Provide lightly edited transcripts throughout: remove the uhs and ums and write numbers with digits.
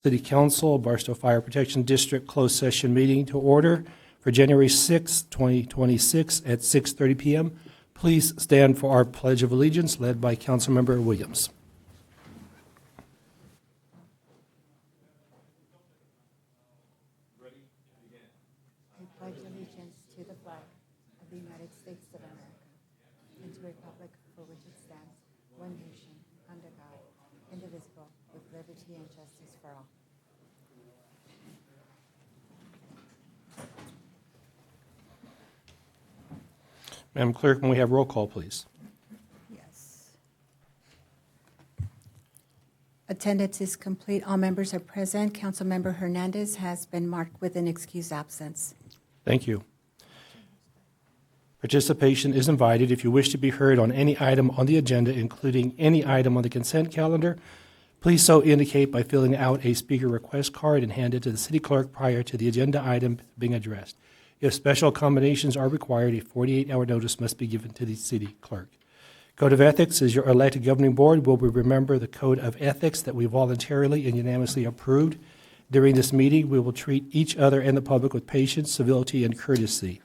City Council, Barstow Fire Protection District closed session meeting to order for January 6, 2026 at 6:30 p.m. Please stand for our Pledge of Allegiance led by Councilmember Williams. I pledge allegiance to the flag of the United States of America and to the republic for which it stands, one nation, under God, indivisible, with liberty and justice for all. Madam Clerk, can we have roll call, please? Yes. Attendance is complete. All members are present. Councilmember Hernandez has been marked with an excused absence. Thank you. Participation is invited if you wish to be heard on any item on the agenda, including any item on the consent calendar. Please so indicate by filling out a speaker request card and hand it to the city clerk prior to the agenda item being addressed. If special accommodations are required, a 48-hour notice must be given to the city clerk. Code of Ethics is your elected governing board. Will we remember the Code of Ethics that we voluntarily and unanimously approved? During this meeting, we will treat each other and the public with patience, civility, and courtesy.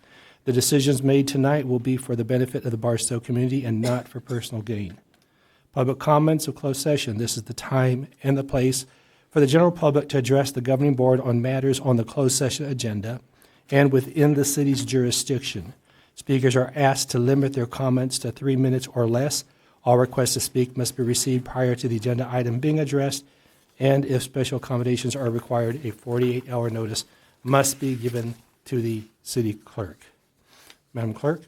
The decisions made tonight will be for the benefit of the Barstow community and not for personal gain. Public comments of closed session. This is the time and the place for the general public to address the governing board on matters on the closed session agenda and within the city's jurisdiction. Speakers are asked to limit their comments to 3 minutes or less. All requests to speak must be received prior to the agenda item being addressed, and if special accommodations are required, a 48-hour notice must be given to the city clerk. Madam Clerk?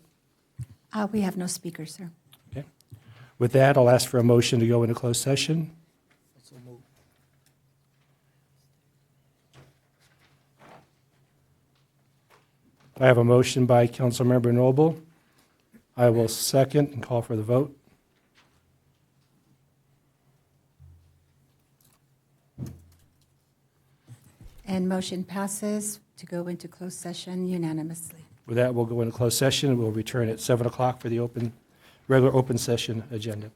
We have no speakers, sir. Okay. With that, I'll ask for a motion to go into closed session. I have a motion by Councilmember Noble. I will second and call for the vote. And motion passes to go into closed session unanimously. With that, we'll go into closed session. We'll return at 7 o'clock for the regular open session agenda.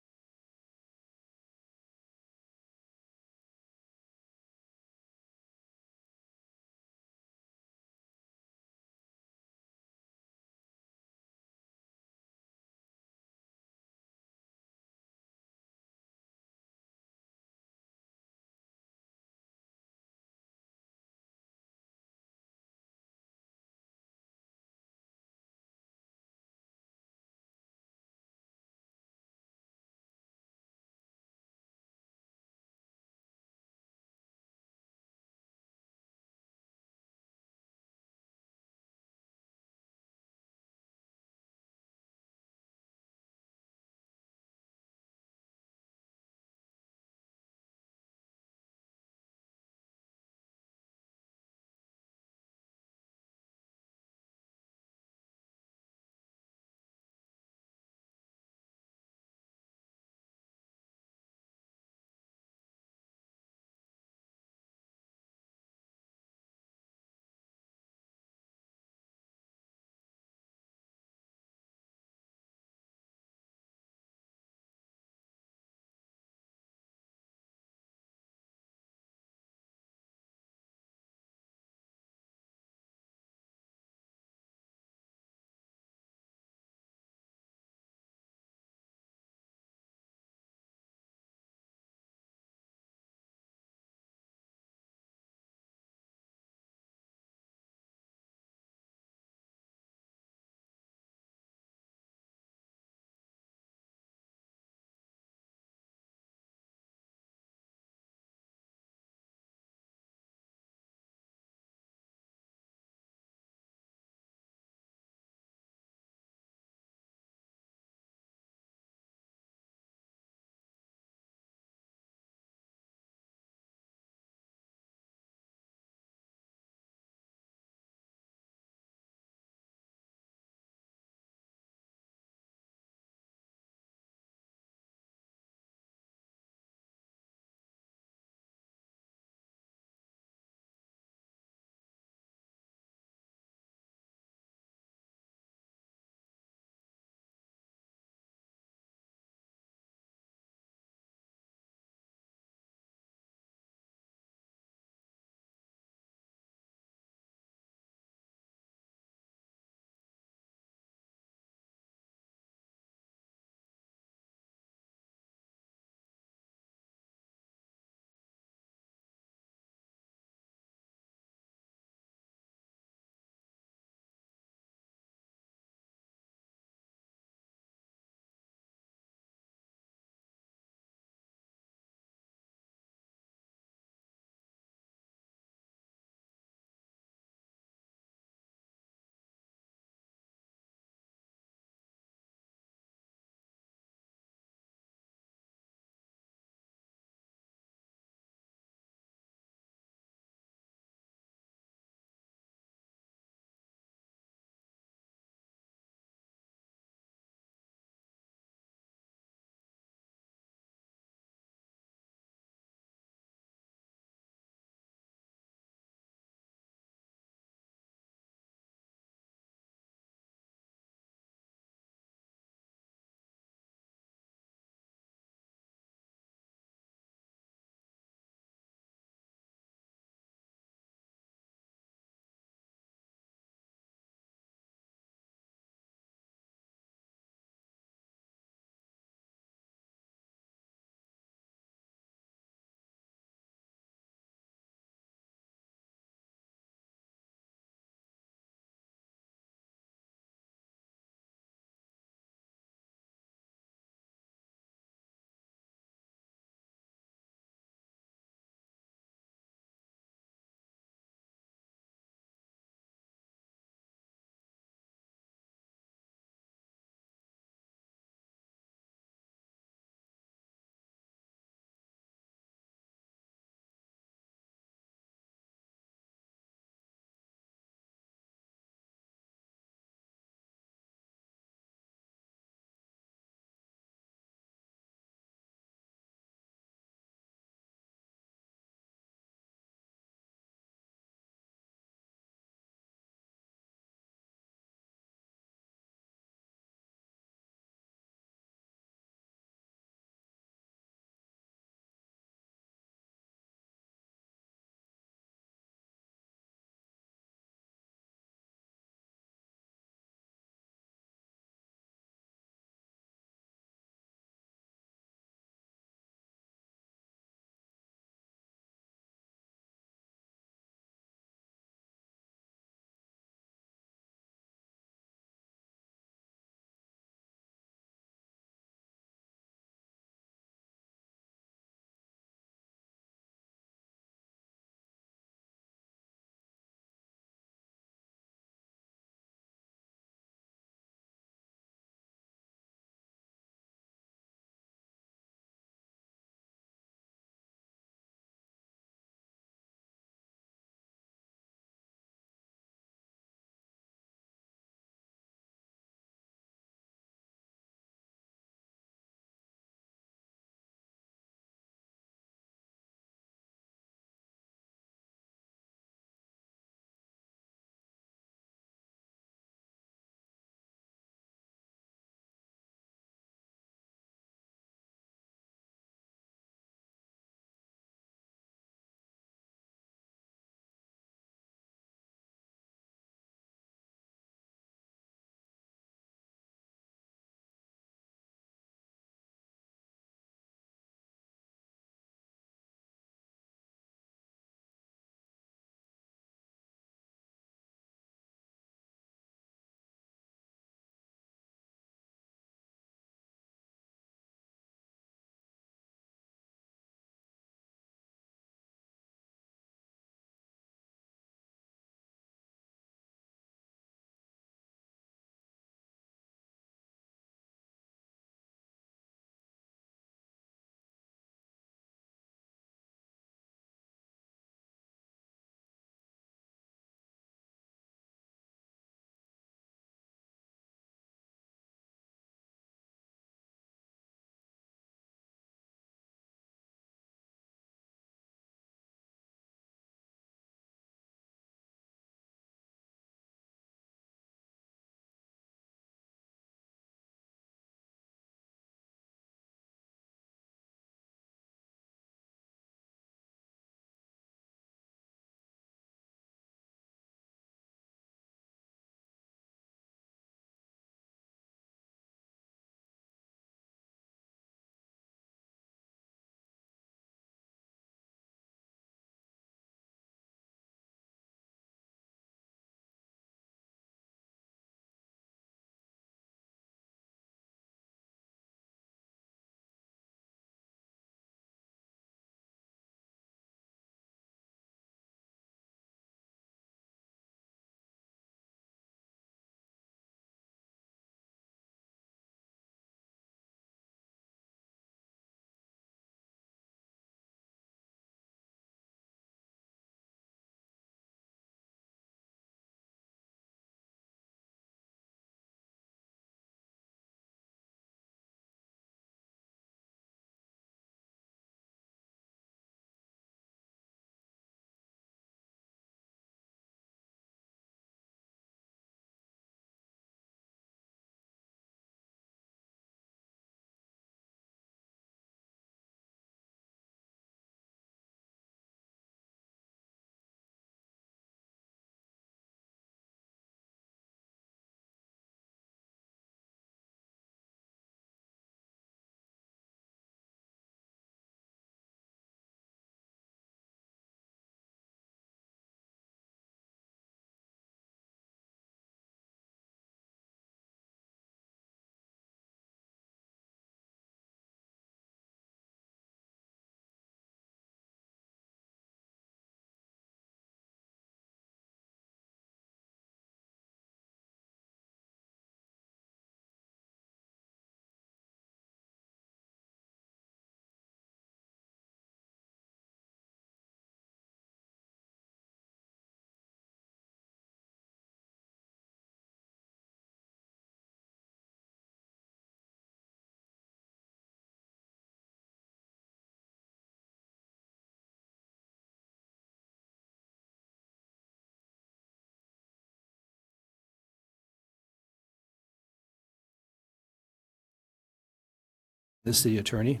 the city attorney.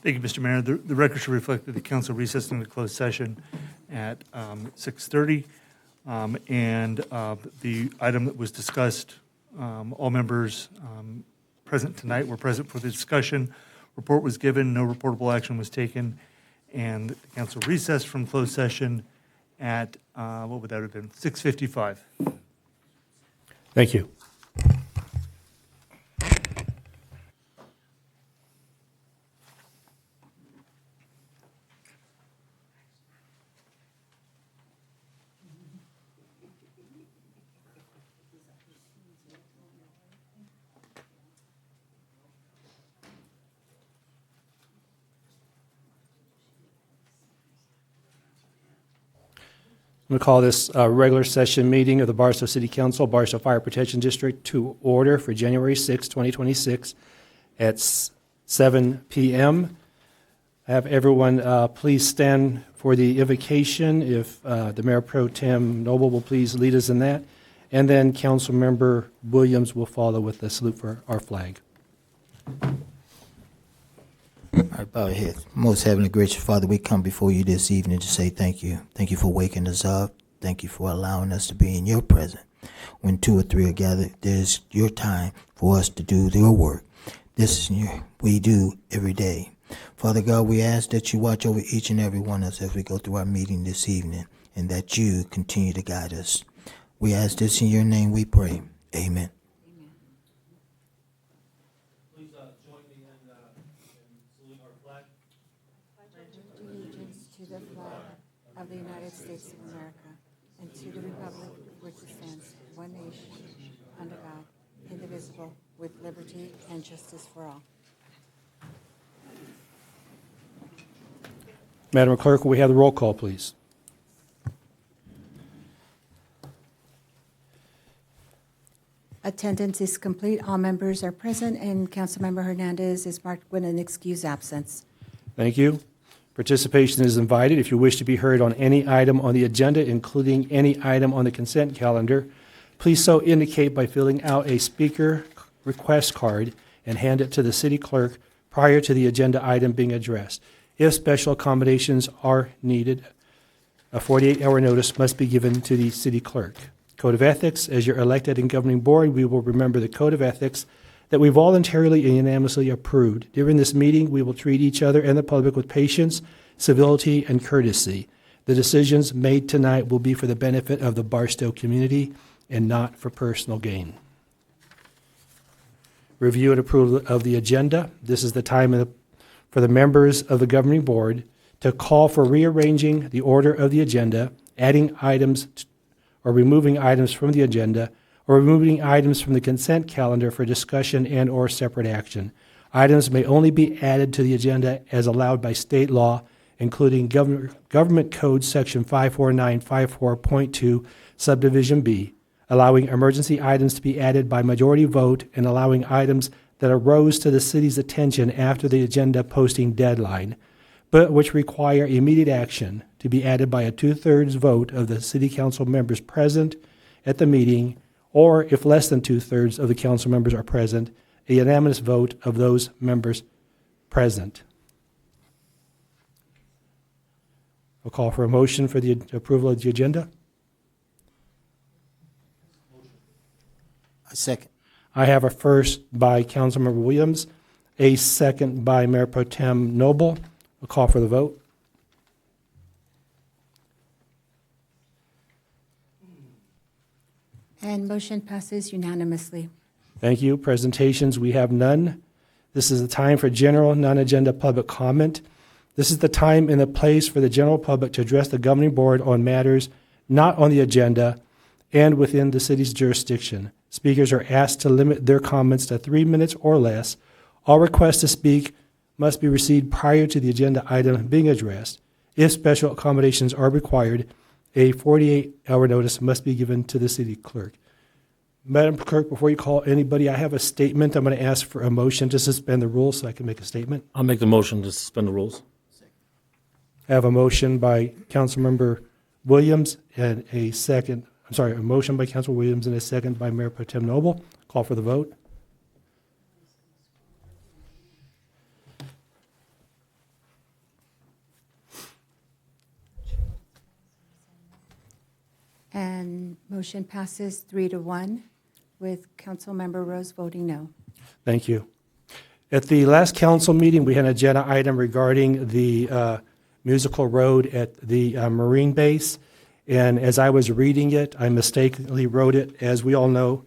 Thank you, Mr. Mayor. The record should reflect that the council recessed into closed session at 6:30. The item that was discussed, all members present tonight were present for the discussion. Report was given, no reportable action was taken, and the council recessed from closed session at, what would that have been, 6:55. Thank you. I'm going to call this regular session meeting of the Barstow City Council, Barstow Fire Protection District to order for January 6, 2026 at 7 p.m. I have everyone please stand for the invocation. If the Mayor Pro Tem Noble will please lead us in that. And then Councilmember Williams will follow with the salute for our flag. All right, bow your heads. Most Heavenly Gracious Father, we come before you this evening to say thank you. Thank you for waking us up. Thank you for allowing us to be in your presence. When two or three are gathered, there's your time for us to do your work. This is we do every day. Father God, we ask that you watch over each and every one of us as we go through our meeting this evening, and that you continue to guide us. We ask this in your name we pray. Amen. Allegiance to the flag of the United States of America and to the republic for which it stands, one nation, under God, indivisible, with liberty and justice for all. Madam Clerk, will we have the roll call, please? Attendance is complete. All members are present, and Councilmember Hernandez is marked with an excused absence. Thank you. Participation is invited. If you wish to be heard on any item on the agenda, including any item on the consent calendar, please so indicate by filling out a speaker request card and hand it to the city clerk prior to the agenda item being addressed. If special accommodations are needed, a 48-hour notice must be given to the city clerk. Code of Ethics. As your elected and governing board, we will remember the Code of Ethics that we voluntarily and unanimously approved. During this meeting, we will treat each other and the public with patience, civility, and courtesy. The decisions made tonight will be for the benefit of the Barstow community and not for personal gain. Review and approval of the agenda. This is the time for the members of the governing board to call for rearranging the order of the agenda, adding items or removing items from the agenda, or removing items from the consent calendar for discussion and or separate action. Items may only be added to the agenda as allowed by state law, including Government Code Section 54954.2, Subdivision B, allowing emergency items to be added by majority vote and allowing items that arose to the city's attention after the agenda posting deadline, but which require immediate action to be added by a 2/3 vote of the city council members present at the meeting, or if less than 2/3 of the council members are present, a unanimous vote of those members present. I'll call for a motion for the approval of the agenda. A second. I have a first by Councilmember Williams, a second by Mayor Pro Tem Noble. I'll call for the vote. And motion passes unanimously. Thank you. Presentations, we have none. This is the time for general non-agenda public comment. This is the time and the place for the general public to address the governing board on matters not on the agenda and within the city's jurisdiction. Speakers are asked to limit their comments to 3 minutes or less. All requests to speak must be received prior to the agenda item being addressed. If special accommodations are required, a 48-hour notice must be given to the city clerk. Madam Clerk, before you call anybody, I have a statement. I'm going to ask for a motion to suspend the rules so I can make a statement. I'll make the motion to suspend the rules. I have a motion by Councilmember Williams and a second a motion by Councilor Williams and a second by Mayor Pro Tem Noble. Call for the vote. And motion passes 3-1 with Councilmember Rose voting no. Thank you. At the last council meeting, we had an agenda item regarding the musical road at the Marine base. And as I was reading it, I mistakenly wrote it, as we all know,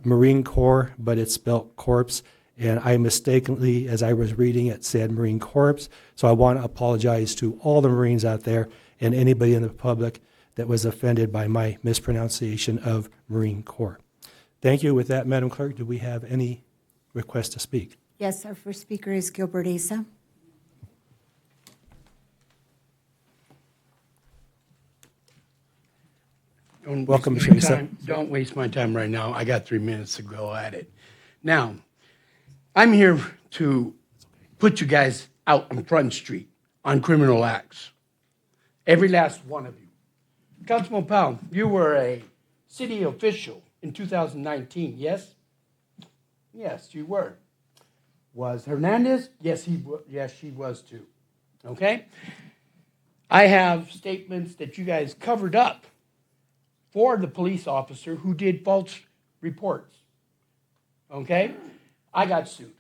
Marine Corps, but it's spelled corpse. And I mistakenly, as I was reading it, said Marine Corps. So I want to apologize to all the Marines out there and anybody in the public that was offended by my mispronunciation of Marine Corps. Thank you. With that, Madam Clerk, do we have any requests to speak? Yes, our first speaker is Gilbert Asa. Welcome, Mr. Mr. Issa. Don't waste my time right now. I got 3 minutes to go at it. Now, I'm here to put you guys out on Front Street on criminal acts. Every last one of you. Councilman Powell, you were a city official in 2019, yes? Yes, you were. Was Hernandez? Yes, she was too. Okay? I have statements that you guys covered up for the police officer who did false reports. Okay? I got sued.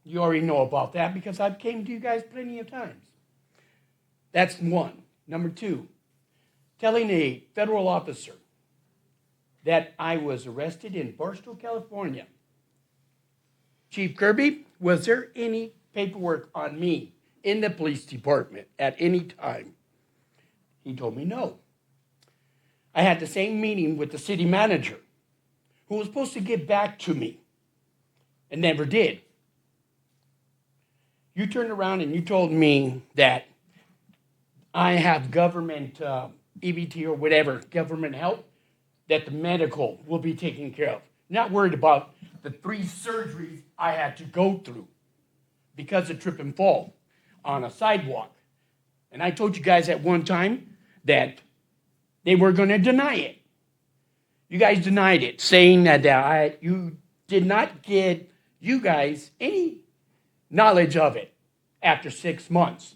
You already know about that because I've came to you guys plenty of times. That's one. Number two, telling a federal officer that I was arrested in Barstow, California. Chief Kirby, was there any paperwork on me in the police department at any time? He told me no. I had the same meeting with the city manager who was supposed to get back to me and never did. You turned around and you told me that I have government EBT or whatever, government help, that the medical will be taken care of. Not worried about the 3 surgeries I had to go through because of trip and fall on a sidewalk. And I told you guys at one time that they were going to deny it. You guys denied it, saying that you did not get you guys any knowledge of it after 6 months.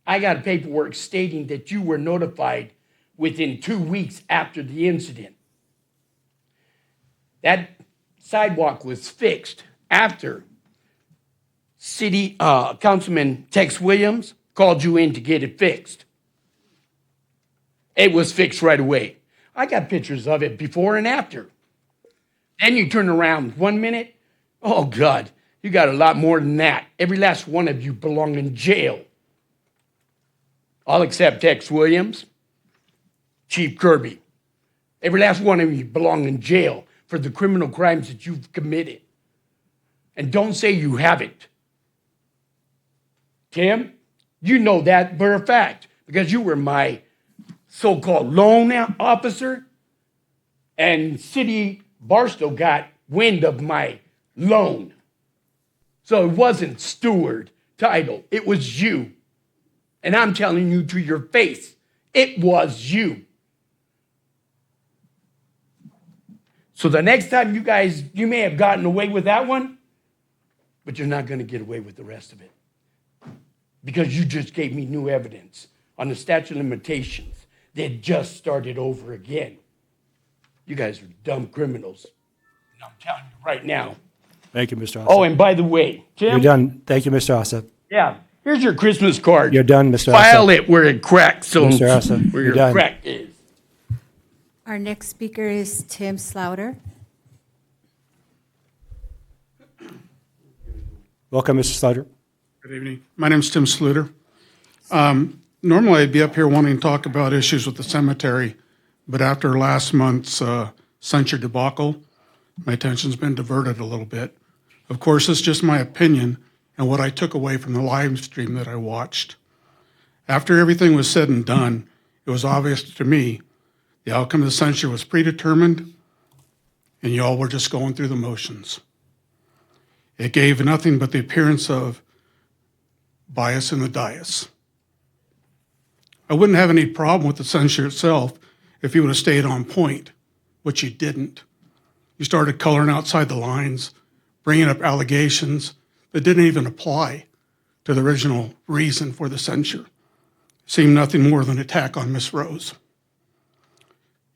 I got paperwork stating that you were notified within 2 weeks after the incident. That sidewalk was fixed after City Councilman Tex Williams called you in to get it fixed. It was fixed right away. I got pictures of it before and after. Then you turn around 1 minute. Oh, God, you got a lot more than that. Every last one of you belong in jail. All except Tex Williams, Chief Kirby. Every last one of you belong in jail for the criminal crimes that you've committed. And don't say you haven't. Tim, you know that for a fact because you were my so-called loan officer, and City Barstow got wind of my loan. So it wasn't steward title, it was you. And I'm telling you to your face, it was you. So the next time you may have gotten away with that one, but you're not going to get away with the rest of it. Because you just gave me new evidence on the statute of limitations. They had just started over again. You guys are dumb criminals. And I'm telling you right now. Thank you, Mr. Asa. Oh, and by the way, Tim. You're done. Thank you, Mr. Asa. Yeah, here's your Christmas card. You're done, Mr. Asa. File it where it cracks, so Mr. Asa, where you're your done. crack is. Our next speaker is Tim Slaughter. Welcome, Mr. Slaughter. Good evening. My name's Tim Sluter. Normally, I'd be up here wanting to talk about issues with the cemetery, but after last month's censure debacle, my attention's been diverted a little bit. Of course, it's just my opinion and what I took away from the live stream that I watched. After everything was said and done, it was obvious to me the outcome of the censure was predetermined, and y'all were just going through the motions. It gave nothing but the appearance of bias in the dais. I wouldn't have any problem with the censure itself if you would have stayed on point, which you didn't. You started coloring outside the lines, bringing up allegations that didn't even apply to the original reason for the censure. Seemed nothing more than an attack on Miss Rose.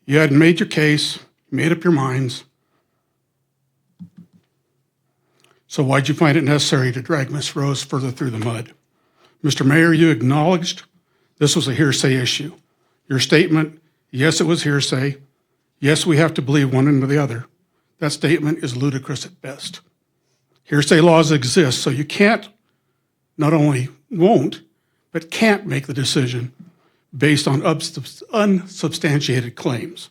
You had made your case, made up your minds. So why'd you find it necessary to drag Miss Rose further through the mud? Mr. Mayor, you acknowledged this was a hearsay issue. Your statement, yes, it was hearsay. Yes, we have to believe one into the other. That statement is ludicrous at best. Hearsay laws exist, so you can't, not only won't, but can't make the decision based on unsubstantiated claims.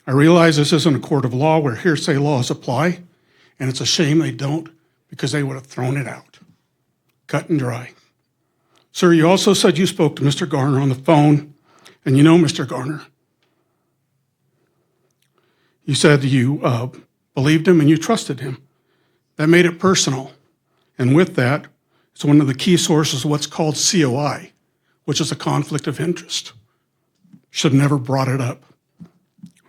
I realize this isn't a court of law where hearsay laws apply, and it's a shame they don't, because they would have thrown it out. Cut and dry. Sir, you also said you spoke to Mr. Garner on the phone, and you know Mr. Garner. You said you believed him and you trusted him. That made it personal. And with that, it's one of the key sources of what's called COI, which is a conflict of interest. Should have never brought it up.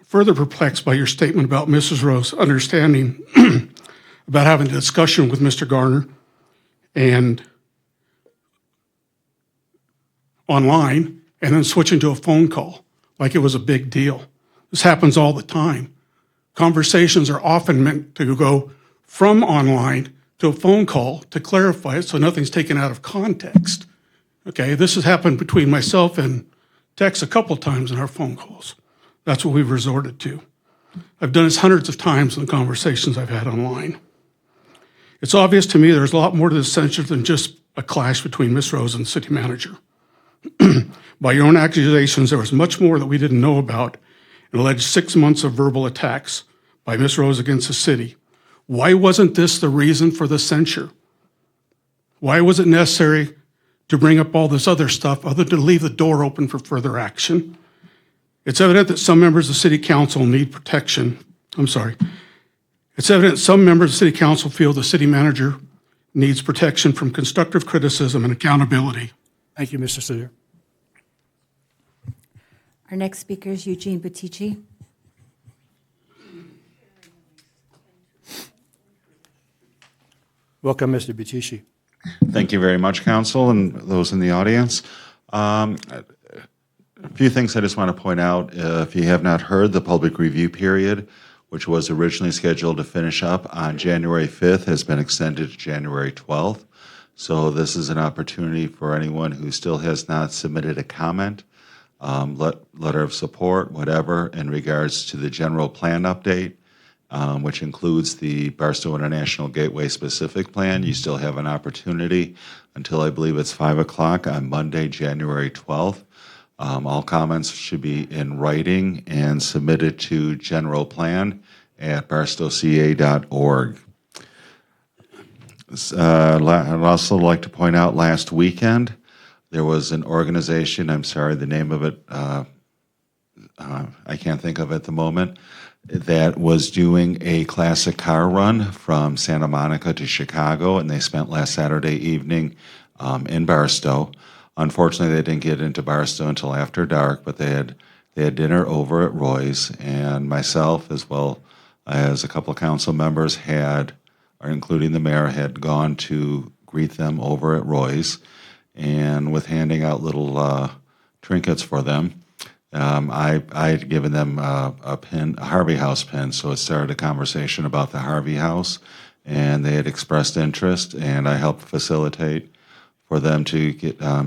Further perplexed by your statement about Mrs. Rose understanding about having a discussion with Mr. Garner and online and then switching to a phone call like it was a big deal. This happens all the time. Conversations are often meant to go from online to a phone call to clarify it so nothing's taken out of context. Okay, this has happened between myself and Tex a couple times in our phone calls. That's what we've resorted to. I've done this hundreds of times in the conversations I've had online. It's obvious to me there's a lot more to this censure than just a clash between Ms. Rose and the city manager. By your own accusations, there was much more that we didn't know about, and alleged 6 months of verbal attacks by Ms. Rose against the city. Why wasn't this the reason for the censure? Why was it necessary to bring up all this other stuff other than to leave the door open for further action? It's evident that some members of City Council need protection. It's evident some members of City Council feel the city manager needs protection from constructive criticism and accountability. Thank you, Mr. Sluter. Our next speaker is Eugene Butici. Welcome, Mr. Butici. Thank you very much, Council, and those in the audience. A few things I just want to point out. If you have not heard, the public review period, which was originally scheduled to finish up on January 5th, has been extended to January 12th. So this is an opportunity for anyone who still has not submitted a comment, letter of support, whatever, in regards to the general plan update, which includes the Barstow International Gateway specific plan. You still have an opportunity until I believe it's 5 o'clock on Monday, January 12th. All comments should be in writing and submitted to generalplan@barstowca.org. I'd also like to point out last weekend, there was an organization, I'm sorry, the name of it, I can't think of it at the moment, that was doing a classic car run from Santa Monica to Chicago, and they spent last Saturday evening in Barstow. Unfortunately, they didn't get into Barstow until after dark, but they had dinner over at Roy's, and myself, as well as a couple of council members, including the mayor, had gone to greet them over at Roy's, and with handing out little trinkets for them. I had given them a Harvey House pin, so it started a conversation about the Harvey House, and they had expressed interest, and I helped facilitate for them to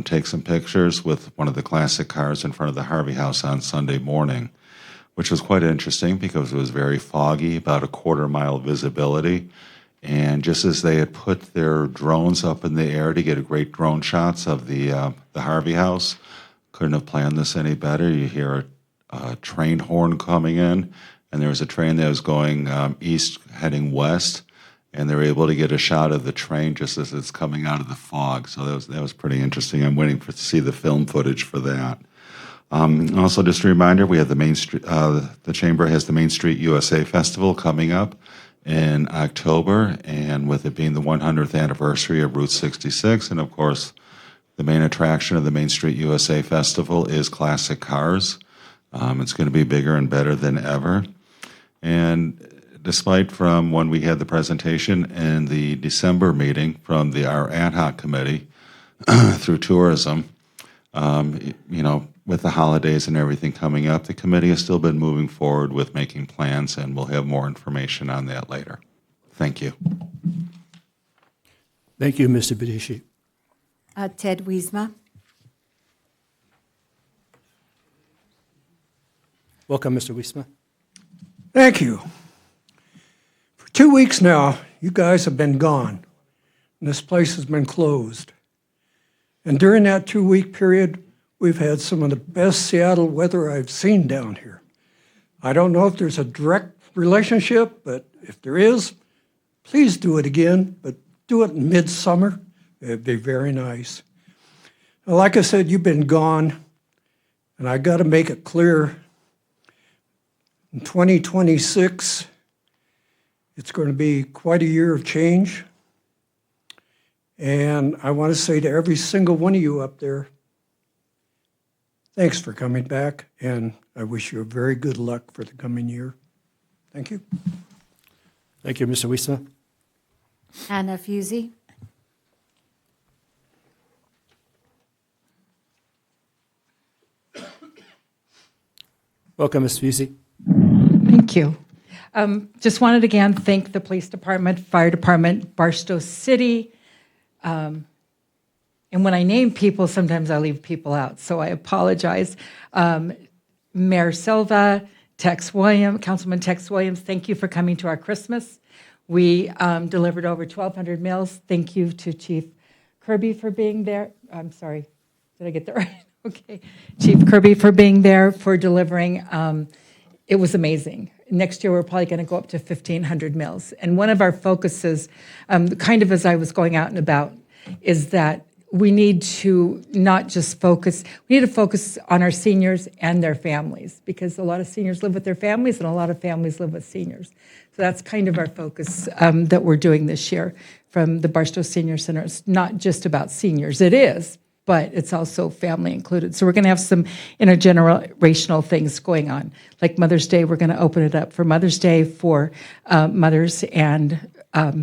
take some pictures with one of the classic cars in front of the Harvey House on Sunday morning, which was quite interesting because it was very foggy, about a quarter-mile visibility. And just as they had put their drones up in the air to get great drone shots of the Harvey House, couldn't have planned this any better. You hear a train horn coming in, and there was a train that was going east, heading west, and they were able to get a shot of the train just as it's coming out of the fog. So that was pretty interesting. I'm waiting to see the film footage for that. Also, just a reminder, we have the Chamber has the Main Street USA Festival coming up in October, and with it being the 100th anniversary of Route 66, and of course, the main attraction of the Main Street USA Festival is classic cars. It's going to be bigger and better than ever. And despite from when we had the presentation in the December meeting from our ad hoc committee through tourism, with the holidays and everything coming up, the committee has still been moving forward with making plans, and we'll have more information on that later. Thank you. Thank you, Mr. Badishi. Ted Wiesma. Welcome, Mr. Wiesma. Thank you. For 2 weeks now, you guys have been gone, and this place has been closed. And during that 2-week period, we've had some of the best Seattle weather I've seen down here. I don't know if there's a direct relationship, but if there is, please do it again, but do it in midsummer. It'd be very nice. Now, like I said, you've been gone, and I got to make it clear, in 2026, it's going to be quite a year of change. And I want to say to every single one of you up there, thanks for coming back, and I wish you a very good luck for the coming year. Thank you. Thank you, Mr. Wiesma. Anna Fusey. Welcome, Ms. Fusey. Thank you. Just wanted to again thank the police department, fire department, Barstow City. And when I name people, sometimes I leave people out, so I apologize. Mayor Silva, Councilman Tex Williams, thank you for coming to our Christmas. We delivered over 1,200 meals. Thank you to Chief Kirby for being there. I'm sorry, did I get that right? Okay. Chief Kirby for being there, for delivering. It was amazing. Next year, we're probably going to go up to 1,500 meals. And one of our focuses, kind of as I was going out and about, is that we need to not just focus, we need to focus on our seniors and their families, because a lot of seniors live with their families and a lot of families live with seniors. So that's kind of our focus that we're doing this year from the Barstow Senior Center. It's not just about seniors. It is, but it's also family included. So we're going to have some intergenerational things going on. Like Mother's Day, we're going to open it up for Mother's Day for mothers and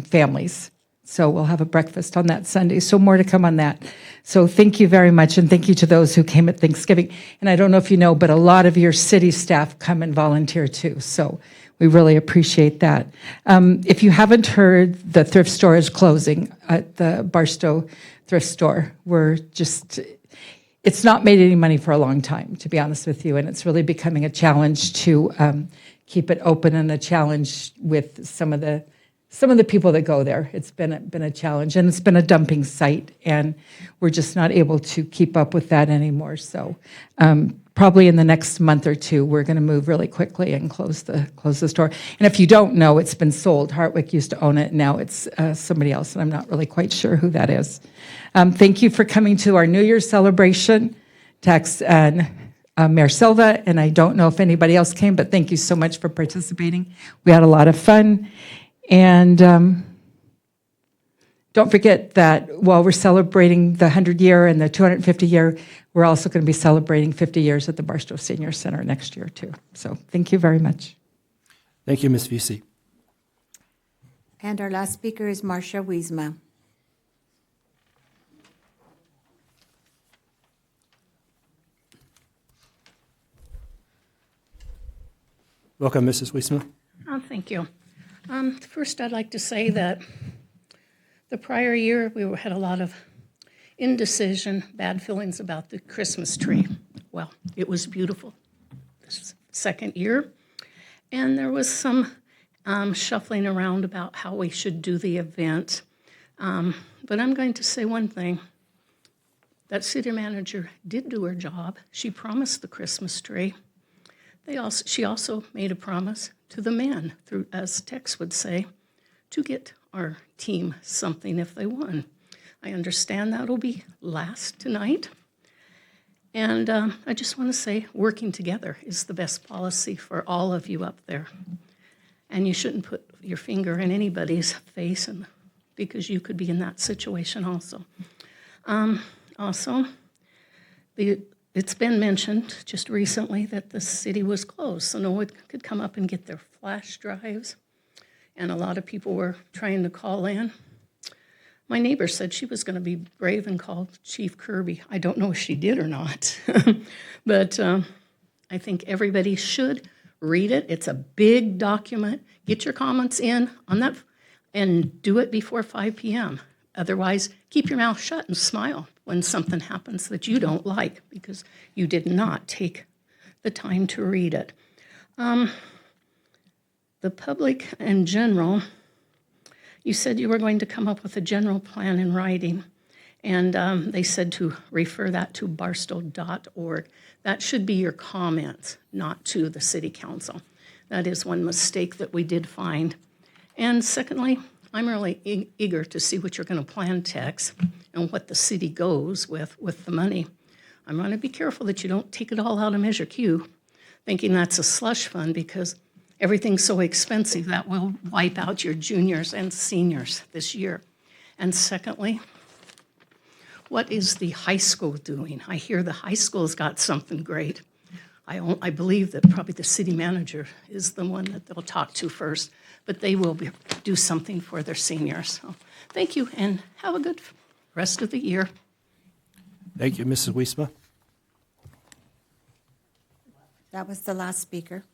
families. So we'll have a breakfast on that Sunday. So more to come on that. So thank you very much, and thank you to those who came at Thanksgiving. And I don't know if you know, but a lot of your city staff come and volunteer too. So we really appreciate that. If you haven't heard, the thrift store is closing at the Barstow thrift store. It's not made any money for a long time, to be honest with you, and it's really becoming a challenge to keep it open, and a challenge with some of the people that go there. It's been a challenge, and it's been a dumping site, and we're just not able to keep up with that anymore. So probably in the next month or two, we're going to move really quickly and close the store. And if you don't know, it's been sold. Hartwick used to own it. Now it's somebody else, and I'm not really quite sure who that is. Thank you for coming to our New Year's celebration, Tex and Mayor Silva, and I don't know if anybody else came, but thank you so much for participating. We had a lot of fun. And don't forget that while we're celebrating the 100-year and the 250-year, we're also going to be celebrating 50 years at the Barstow Senior Center next year, too. So thank you very much. Thank you, Ms. Fusey. And our last speaker is Marcia Wiesma. Welcome, Mrs. Wiesma. Oh, thank you. First, I'd like to say that the prior year, we had a lot of indecision, bad feelings about the Christmas tree. Well, it was beautiful this second year, and there was some shuffling around about how we should do the event. But I'm going to say one thing. That city manager did do her job. She promised the Christmas tree. She also made a promise to the men, through, as Tex would say, to get our team something if they won. I understand that'll be last tonight. And I just want to say working together is the best policy for all of you up there. And you shouldn't put your finger in anybody's face, because you could be in that situation also. Also, the it's been mentioned just recently that the city was closed, so no one could come up and get their flash drives. And a lot of people were trying to call in. My neighbor said she was going to be brave and call Chief Kirby. I don't know if she did or not. But I think everybody should read it. It's a big document. Get your comments in on that and do it before 5 p.m. Otherwise, keep your mouth shut and smile when something happens that you don't like because you did not take the time to read it. The public in general, you said you were going to come up with a general plan in writing, and they said to refer that to barstow.org. That should be your comments, not to the city council. That is one mistake that we did find. And secondly, I'm really eager to see what you're going to plan, Tex, and what the city goes with the money. I'm going to be careful that you don't take it all out of Measure Q, thinking that's a slush fund, because everything's so expensive that will wipe out your juniors and seniors this year. And secondly, what is the high school doing? I hear the high school's got something great. I believe that probably the city manager is the one that they'll talk to first, but they will do something for their seniors. So thank you, and have a good rest of the year. Thank you, Mrs. Wiesma. That was the last speaker.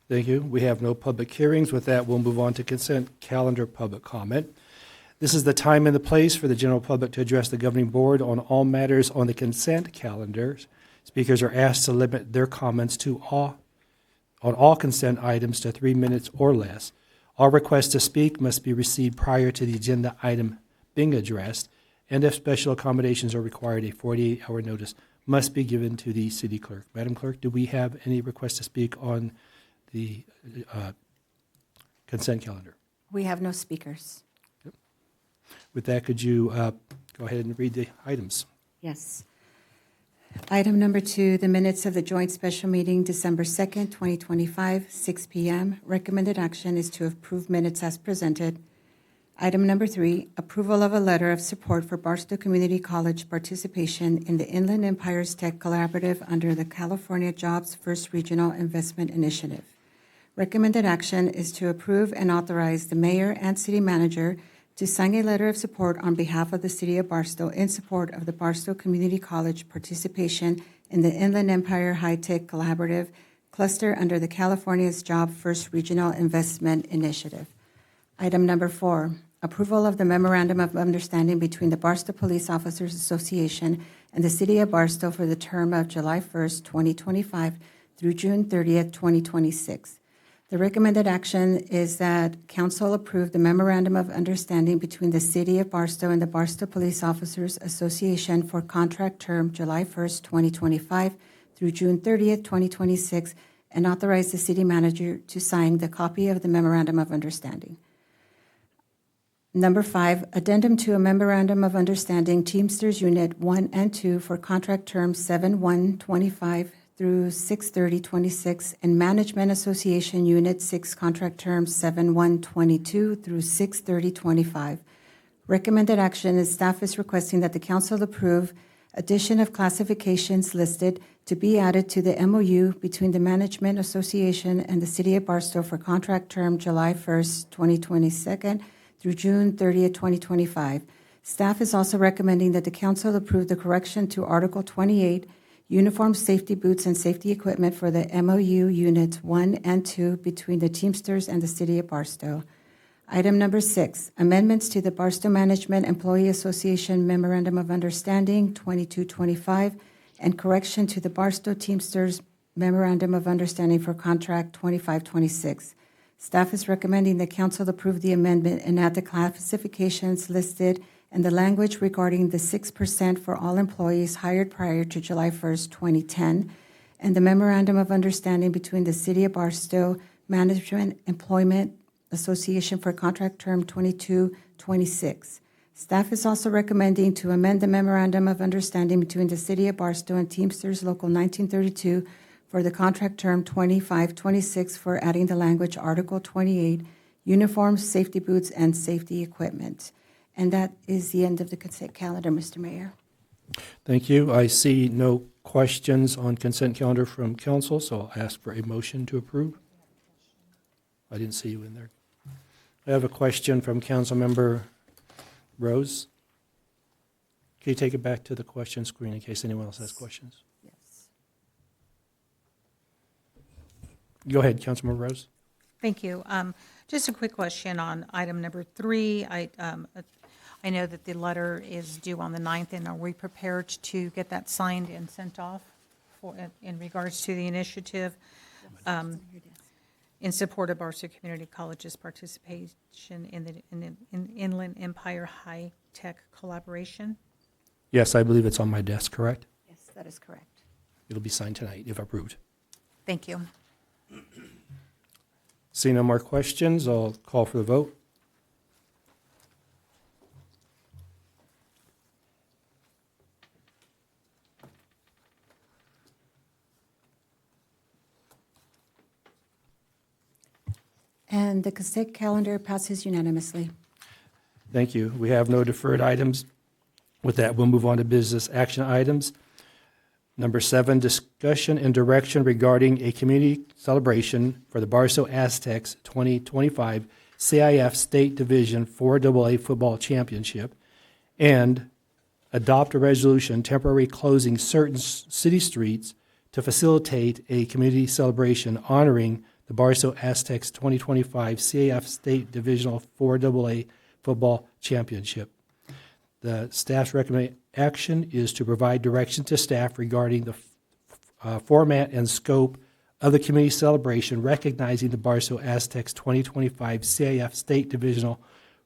Thank you. We have no public hearings. With that, we'll move on to consent calendar public comment. This is the time and the place for the general public to address the governing board on all matters on the consent calendars. Speakers are asked to limit their comments on all consent items to 3 minutes or less. All requests to speak must be received prior to the agenda item being addressed, and if special accommodations are required, a 48-hour notice must be given to the city clerk. Madam Clerk, do we have any requests to speak on the consent calendar? We have no speakers. With that, could you go ahead and read the items? Yes. Item number 2, the minutes of the joint special meeting, December 2nd, 2025, 6 p.m. Recommended action is to approve minutes as presented. Item number 3, approval of a letter of support for Barstow Community College participation in the Inland Empires Tech Collaborative under the California Jobs First Regional Investment Initiative. Recommended action is to approve and authorize the mayor and city manager to sign a letter of support on behalf of the city of Barstow in support of the Barstow Community College participation in the Inland Empire High Tech Collaborative cluster under the California's Job First Regional Investment Initiative. Item number 4, approval of the Memorandum of Understanding between the Barstow Police Officers Association and the City of Barstow for the term of July 1st, 2025 through June 30th, 2026. The recommended action is that council approve the Memorandum of Understanding between the City of Barstow and the Barstow Police Officers Association for contract term July 1st, 2025 through June 30th, 2026, and authorize the city manager to sign the copy of the Memorandum of Understanding. Number 5, addendum to a Memorandum of Understanding Teamsters Unit 1 and 2 for contract terms 7/1/25 through 6/30/26, and Management Association Unit 6 contract terms 7/1/22 through 6/30/25. Recommended action is staff is requesting that the council approve addition of classifications listed to be added to the MOU between the Management Association and the City of Barstow for contract term July 1st, 2022 through June 30th, 2025. Staff is also recommending that the council approve the correction to Article 28, uniform safety boots and safety equipment for the MOU Units 1 and 2 between the Teamsters and the City of Barstow. Item number 6, amendments to the Barstow Management Employee Association Memorandum of Understanding 2225 and correction to the Barstow Teamsters Memorandum of Understanding for Contract 2526. Staff is recommending the council approve the amendment and add the classifications listed and the language regarding the 6% for all employees hired prior to July 1st, 2010, and the Memorandum of Understanding between the City of Barstow Management Employment Association for contract term 2226. Staff is also recommending to amend the Memorandum of Understanding between the City of Barstow and Teamsters Local 1932 for the contract term 2526 for adding the language Article 28, uniforms, safety boots, and safety equipment. And that is the end of the consent calendar, Mr. Mayor. Thank you. I see no questions on consent calendar from council, so I'll ask for a motion to approve. I didn't see you in there. I have a question from Councilmember Rose. Can you take it back to the question screen in case anyone else has questions? Yes. Go ahead, Councilmember Rose. Thank you. Just a quick question on item number 3. I know that the letter is due on the 9th, and are we prepared to get that signed and sent off in regards to the initiative in support of Barstow Community College's participation in the Inland Empire High Tech Collaboration? Yes, I believe it's on my desk, correct? Yes, that is correct. It'll be signed tonight if approved. Thank you. Seeing no more questions, I'll call for the vote. And the consent calendar passes unanimously. Thank you. We have no deferred items. With that, we'll move on to business action items. Number 7, discussion and direction regarding a community celebration for the Barstow Aztecs 2025 CIF State Division 4AA Football Championship, and adopt a resolution temporarily closing certain city streets to facilitate a community celebration honoring the Barstow Aztecs 2025 CIF State Divisional 4AA Football Championship. The staff's recommended action is to provide direction to staff regarding the format and scope of the community celebration, recognizing the Barstow Aztecs 2025 CIF State Divisional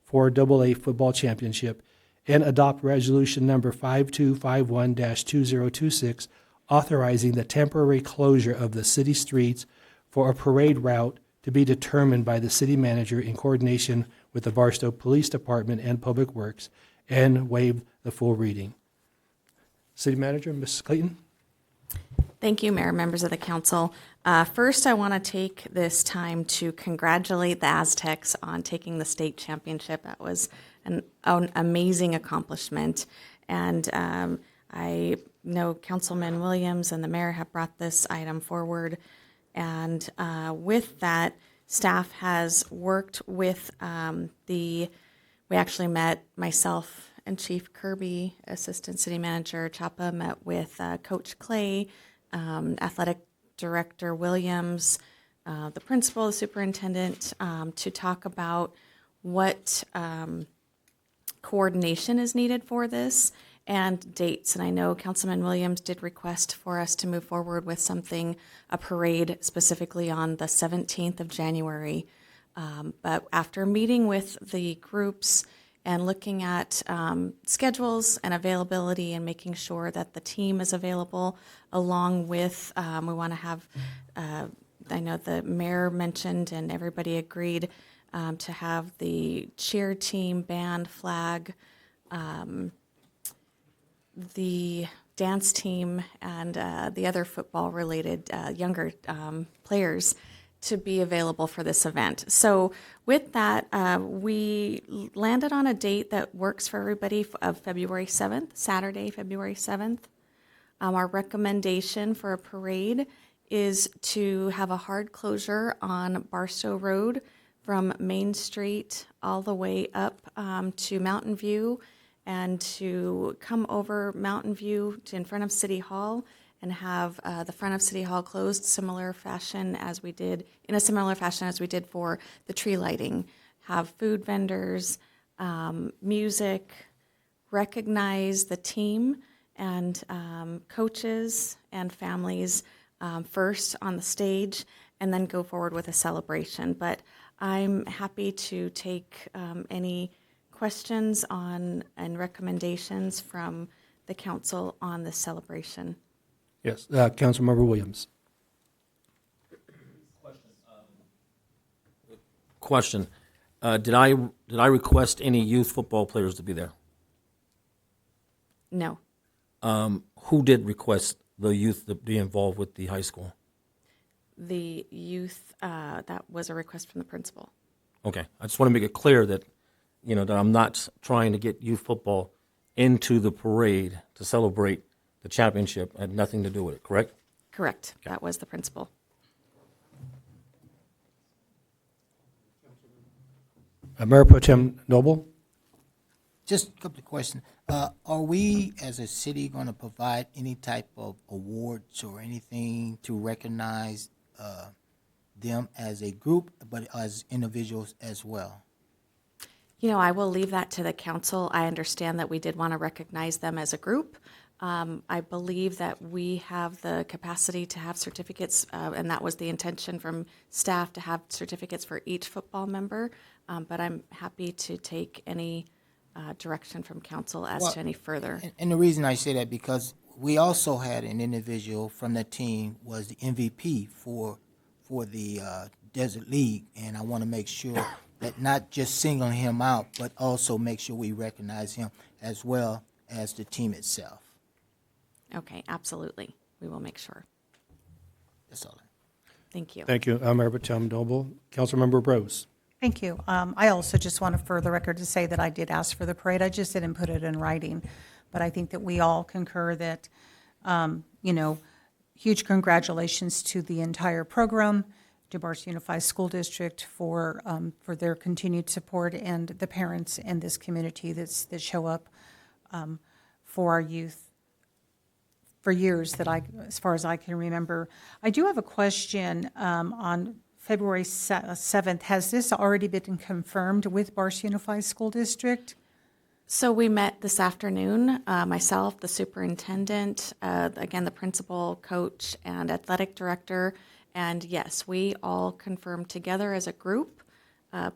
4AA Football Championship, and adopt resolution number 5251-2026, authorizing the temporary closure of the city streets for a parade route to be determined by the city manager in coordination with the Barstow Police Department and Public Works, and waive the full reading. City Manager, Mrs. Clayton. Thank you, Mayor, members of the council. First, I want to take this time to congratulate the Aztecs on taking the state championship. That was an amazing accomplishment. And I know Councilman Williams and the mayor have brought this item forward. And with that, staff has worked with we actually met, myself and Chief Kirby, Assistant City Manager Chapa, met with Coach Clay, Athletic Director Williams, the principal, the superintendent, to talk about what coordination is needed for this and dates. And I know Councilman Williams did request for us to move forward with something, a parade specifically on the 17th of January. But after meeting with the groups and looking at schedules and availability and making sure that the team is available, along with, we want to have, I know the mayor mentioned and everybody agreed to have the cheer team, band, flag, the dance team, and the other football-related younger players to be available for this event. So with that, we landed on a date that works for everybody of February 7th, Saturday, February 7th. Our recommendation for a parade is to have a hard closure on Barstow Road from Main Street all the way up to Mountain View, and to come over Mountain View to in front of City Hall and have the front of City Hall closed in a similar fashion as we did for the tree lighting. Have food vendors, music, recognize the team and coaches and families first on the stage, and then go forward with a celebration. But I'm happy to take any questions on and recommendations from the council on this celebration. Yes, Councilmember Williams. Question. Did I request any youth football players to be there? No. Who did request the youth to be involved with the high school? The youth, that was a request from the principal. Okay. I just want to make it clear that, that I'm not trying to get youth football into the parade to celebrate the the championship had nothing to do with it, correct? Correct. That was the principle. Mayor Pro Tem Noble? Just a couple of questions. Are we, as a city, going to provide any type of awards or anything to recognize them as a group, but as individuals as well? You know, I will leave that to the council. I understand that we did want to recognize them as a group. I believe that we have the capacity to have certificates, and that was the intention from staff, to have certificates for each football member. But I'm happy to take any direction from council as to any further. And the reason I say that, because we also had an individual from the team was the MVP for the Desert League, and I want to make sure that not just singling him out, but also make sure we recognize him as well as the team itself. Okay, absolutely. We will make sure. That's all. Thank you. Thank you, Mayor Pro Tem Noble. Councilmember Rose? Thank you. I also just want to, for the record, to say that I did ask for the parade. I just didn't put it in writing. But I think that we all concur that, huge congratulations to the entire program, to Barstow Unified School District for their continued support, and the parents in this community that show up for our youth for years as far as I can remember. I do have a question on February 7th. Has this already been confirmed with Barstow Unified School District? So we met this afternoon, myself, the superintendent, again, the principal, coach, and athletic director. And yes, we all confirmed together as a group,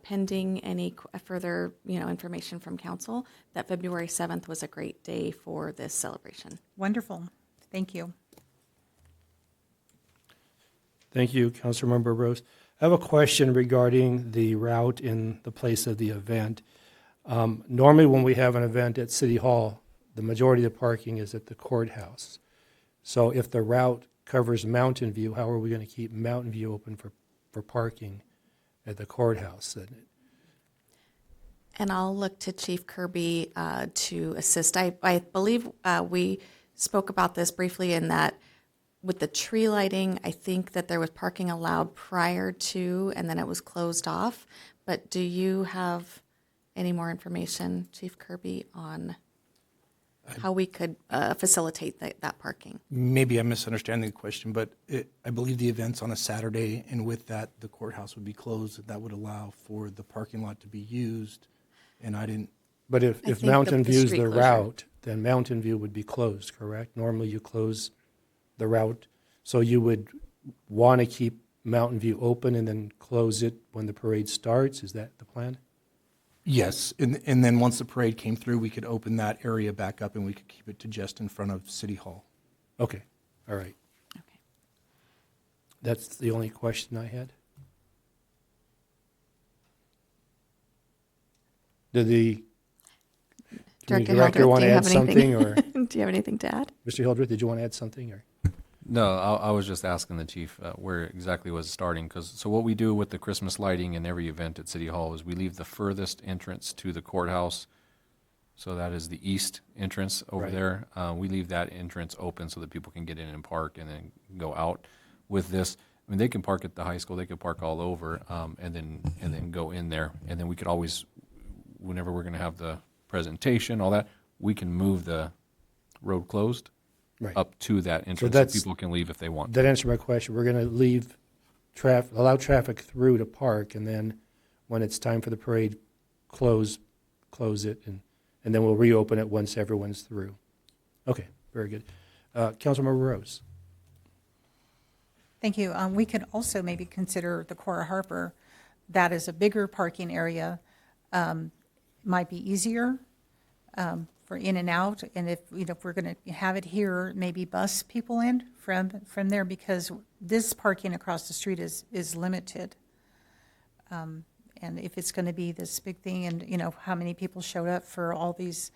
pending any further, information from council, that February 7th was a great day for this celebration. Wonderful. Thank you. Thank you, Councilmember Rose. I have a question regarding the route in the place of the event. Normally, when we have an event at City Hall, the majority of the parking is at the courthouse. So if the route covers Mountain View, how are we going to keep Mountain View open for parking at the courthouse? And I'll look to Chief Kirby to assist. I believe we spoke about this briefly in that with the tree lighting, I think that there was parking allowed prior to, and then it was closed off. But do you have any more information, Chief Kirby, on how we could facilitate that parking? Maybe I'm misunderstanding the question, but I believe the event's on a Saturday, and with that, the courthouse would be closed. That would allow for the parking lot to be used, and I didn't. But if think Mountain the View's street the closure. route, then Mountain View would be closed, correct? Normally, you close the route, so you would want to keep Mountain View open and then close it when the parade starts? Is that the plan? Yes, and then once the parade came through, we could open that area back up, and we could keep it to just in front of City Hall. Okay, all right. Okay. That's the only question I had. Did the Director director Hildreth, want do to you add have something, anything? or Do you have anything to add? Mr. Hildreth, did you want to add something, or? No, I was just asking the chief where exactly was starting, so what we do with the Christmas lighting in every event at City Hall is we leave the furthest entrance to the courthouse, so that is the east entrance over Right. there. We leave that entrance open so that people can get in and park and then go out. With this, I mean, they can park at the high school, they can park all over, and then go in there, and then we could always, whenever we're going to have the presentation, all that, we can move the road closed Right. up to that entrance, so that's- people can leave if they want. That answered my question. We're going to leave allow traffic through to park, and then when it's time for the parade, close it, and then we'll reopen it once everyone's through. Okay, very good. Councilmember Rose. Thank you. We could also maybe consider the Cora Harper. That is a bigger parking area. Might be easier for in and out. And if we're going to have it here, maybe bus people in from there, because this parking across the street is limited. And if it's going to be this big thing, and how many people showed up for all these,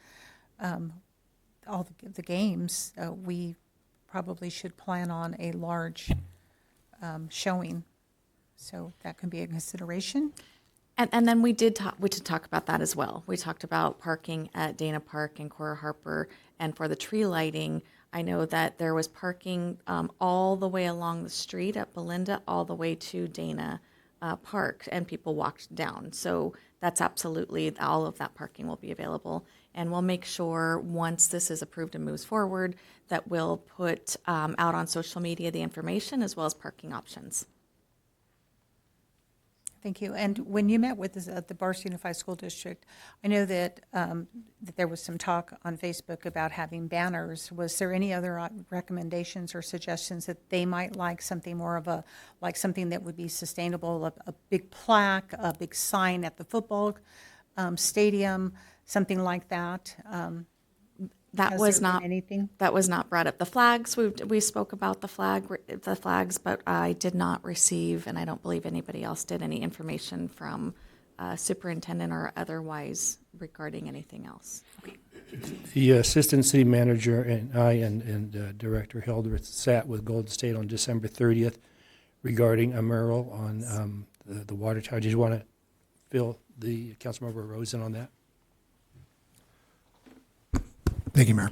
all the games, we probably should plan on a large showing. So that can be a consideration. And then we did talk about that as well. We talked about parking at Dana Park and Cora Harper, and for the tree lighting, I know that there was parking all the way along the street at Belinda, all the way to Dana Park, and people walked down. So that's absolutely, all of that parking will be available. And we'll make sure, once this is approved and moves forward, that we'll put out on social media the information as well as parking options. Thank you. And when you met with the Barstow Unified School District, I know that, that there was some talk on Facebook about having banners. Was there any other recommendations or suggestions that they might like something more of a, like something that would be sustainable, a big plaque, a big sign at the football stadium, something like that? That Has was there been not anything? That was not brought up. The flags, we spoke about the flags, but I did not receive, and I don't believe anybody else did, any information from superintendent or otherwise regarding anything else. The assistant city manager and I and Director Hildreth sat with Golden State on December 30th regarding a mural on the water tower. Did you want to fill the Councilmember Rose in on that? Thank you, Mayor.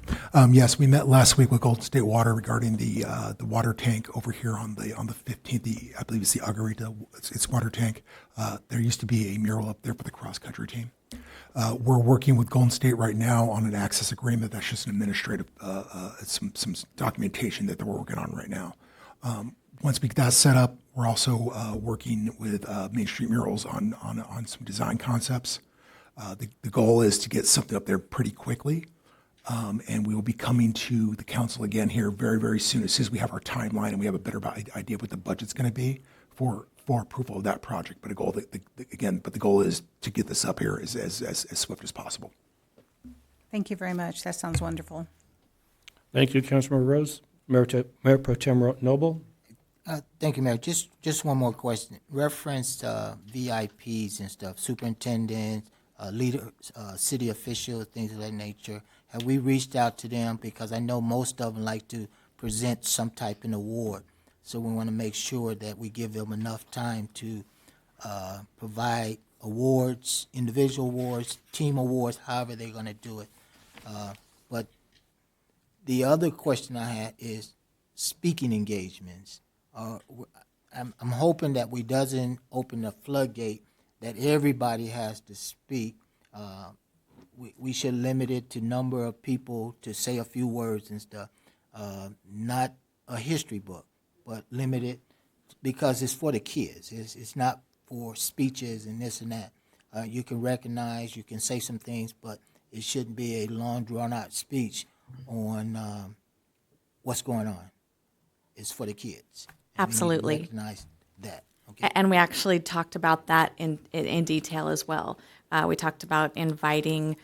Yes, we met last week with Golden State Water regarding the water tank over here on the 15th. I believe it's the Augarita, it's water tank. There used to be a mural up there for the cross country team. We're working with Golden State right now on an access agreement. That's just an administrative, some documentation that they're working on right now. Once we get that set up, we're also working with Main Street Murals on some design concepts. The goal is to get something up there pretty quickly. And we will be coming to the council again here very, very soon, as soon as we have our timeline and we have a better idea of what the budget's going to be for approval of that project. But the goal is to get this up here as swift as possible. Thank you very much. That sounds wonderful. Thank you, Councilmember Rose. Mayor Pro Tem Noble. Thank you, Mayor. Just one more question. Referenced VIPs and stuff, superintendents, leaders, city officials, things of that nature. Have we reached out to them? Because I know most of them like to present some type of award. So we want to make sure that we give them enough time to provide awards, individual awards, team awards, however they're going to do it. But the other question I had is speaking engagements. I'm hoping that we doesn't open the floodgate that everybody has to speak. We should limit it to number of people to say a few words and stuff. Not a history book, but limit it because it's for the kids. It's not for speeches and this and that. You can recognize, you can say some things, but it shouldn't be a long, drawn-out speech on what's going on. It's for the kids. And Absolutely. we need to recognize that. Okay. And we actually talked about that in detail as well. We talked about inviting,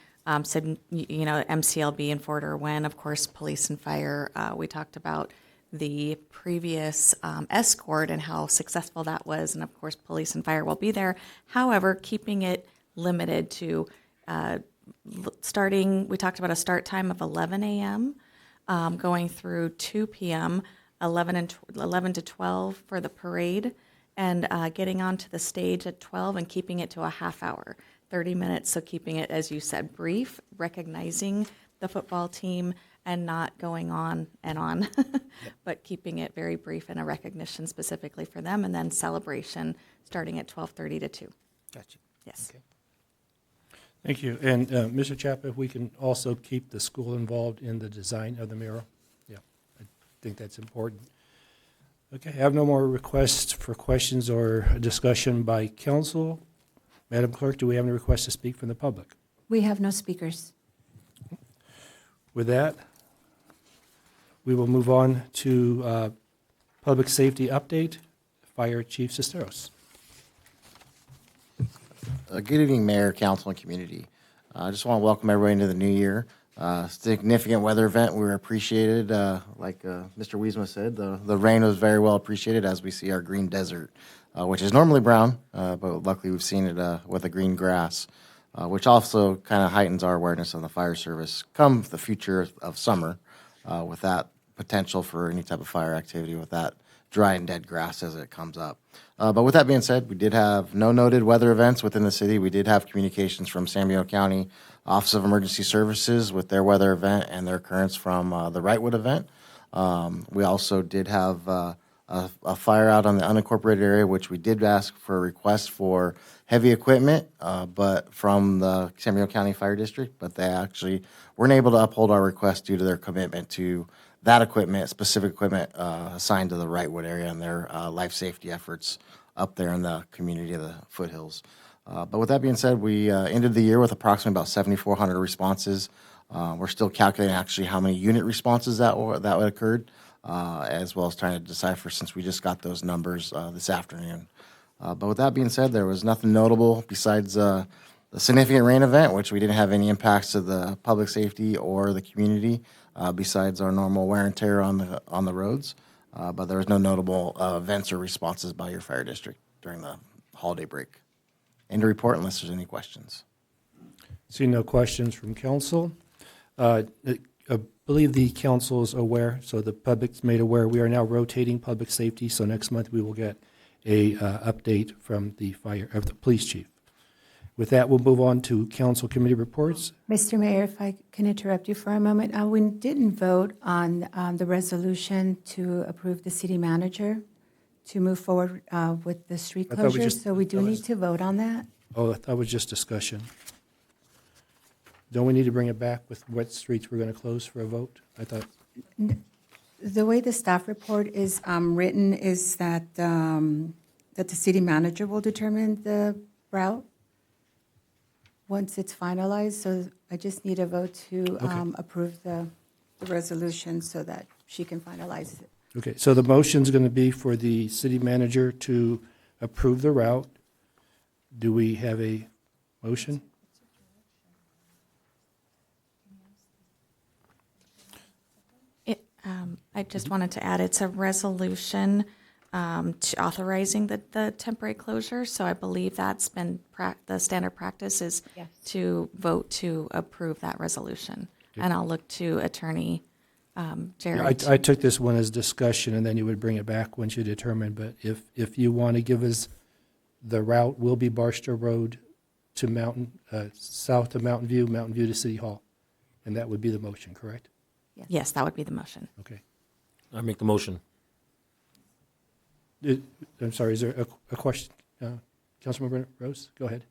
said, MCLB and Fort Irwin, of course, police and fire. We talked about the previous escort and how successful that was. And of course, police and fire will be there. However, keeping it limited to we talked about a start time of 11 a.m., going through 2 p.m., 11 to 12 for the parade, and getting onto the stage at 12 and keeping it to a half hour, 30 minutes. So keeping it, as you said, brief, recognizing the football team and not going on and on, but keeping it very brief and a recognition specifically for them, and then celebration starting at 12:30 to 2. Gotcha. Yes. Okay. Thank you. And Mr. Chapa, if we can also keep the school involved in the design of the mural. Yeah, I think that's important. Okay, I have no more requests for questions or discussion by council. Madam Clerk, do we have any requests to speak from the public? We have no speakers. With that, we will move on to public safety update. Fire Chief Sesteros. Good evening, Mayor, Council, and community. I just want to welcome everybody into the new year. Significant weather event. We were appreciated. Like Mr. Wiesma said, the rain was very well appreciated as we see our green desert, which is normally brown, but luckily we've seen it with the green grass, which also kind of heightens our awareness on the fire service come the future of summer with that potential for any type of fire activity with that dry and dead grass as it comes up. But with that being said, we did have no noted weather events within the city. We did have communications from San Diego County Office of Emergency Services with their weather event and their occurrence from the Wrightwood event. We also did have a fire out on the unincorporated area, which we did ask for a request for heavy equipment, but from the San Diego County Fire District, but they actually weren't able to uphold our request due to their commitment to that equipment, specific equipment assigned to the Wrightwood area and their life safety efforts up there in the community of the foothills. But with that being said, we ended the year with approximately about 7,400 responses. We're still calculating actually how many unit responses that occurred, as well as trying to decipher since we just got those numbers this afternoon. But with that being said, there was nothing notable besides the significant rain event, which we didn't have any impacts to the public safety or the community, besides our normal wear and tear on the roads. But there was no notable events or responses by your fire district during the holiday break. End of report unless there's any questions. Seeing no questions from council. I believe the council is aware, so the public's made aware. We are now rotating public safety, so next month we will get a update from the police chief. With that, we'll move on to council committee reports. Mr. Mayor, if I can interrupt you for a moment. We didn't vote on the resolution to approve the city manager to move forward with the street I thought we closures, just- so we do need to vote on that. Oh, I thought it was just discussion. Don't we need to bring it back with what streets we're going to close for a vote? I thought, The way the staff report is written is that that the city manager will determine the route once it's finalized. So I just need a vote to approve the resolution so that she can finalize it. okay, so the motion's going to be for the city manager to approve the route. Do we have a motion? I just wanted to add, it's a resolution to authorizing the temporary closure. So I believe that's been the standard practice is to vote to approve that resolution. And I'll look to Attorney Jared. I took this one as discussion, and then you would bring it back once you determine. But if you want to give us, the route will be Barstow Road to south of Mountain View to City Hall. And that would be the motion, correct? Yes, that would be the motion. Okay. I make the motion. I'm sorry, is there a question? Councilmember Rose, go ahead.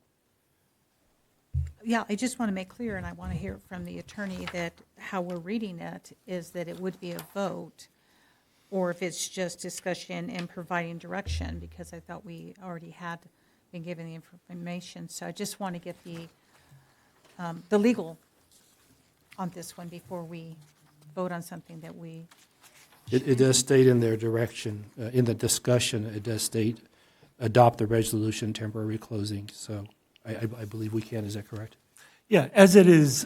Yeah, I just want to make clear, and I want to hear from the attorney, that how we're reading it is that it would be a vote, or if it's just discussion and providing direction, because I thought we already had been given the information. So I just want to get the legal on this one before we vote on something that we... It does state in their direction, in the discussion, it does state, adopt the resolution temporary closing. So I believe we can, is that correct? Yeah, as it is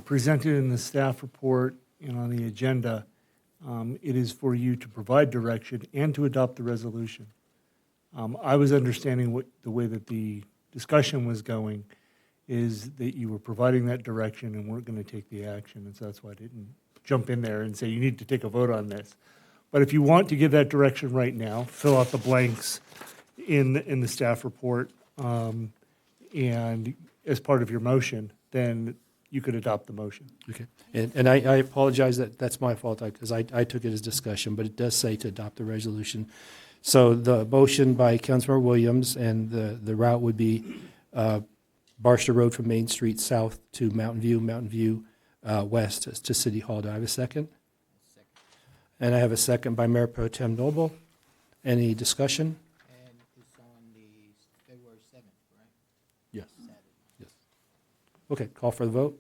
presented in the staff report and on the agenda, it is for you to provide direction and to adopt the resolution. I was understanding the way that the discussion was going is that you were providing that direction and weren't going to take the action, and so that's why I didn't jump in there and say you need to take a vote on this. But if you want to give that direction right now, fill out the blanks in the staff report, and as part of your motion, then you could adopt the motion. Okay. And I apologize, that's my fault, because I took it as discussion, but it does say to adopt the resolution. So the motion by Councilmember Williams, and the route would be Barstow Road from Main Street south to Mountain View west to City Hall. Do I have a second? Second. And I have a second by Mayor Pro Tem Noble. Any discussion? And it's on the February 7th, right? Yes. Yes. Okay, call for the vote.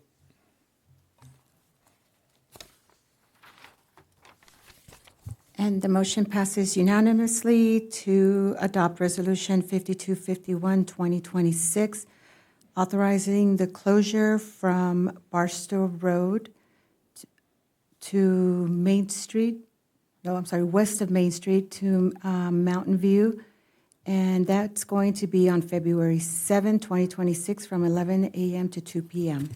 And the motion passes unanimously to adopt Resolution 5251, 2026, authorizing the closure from Barstow Road to Main Street, west of Main Street to Mountain View. And that's going to be on February 7, 2026, from 11 a.m. to 2 p.m.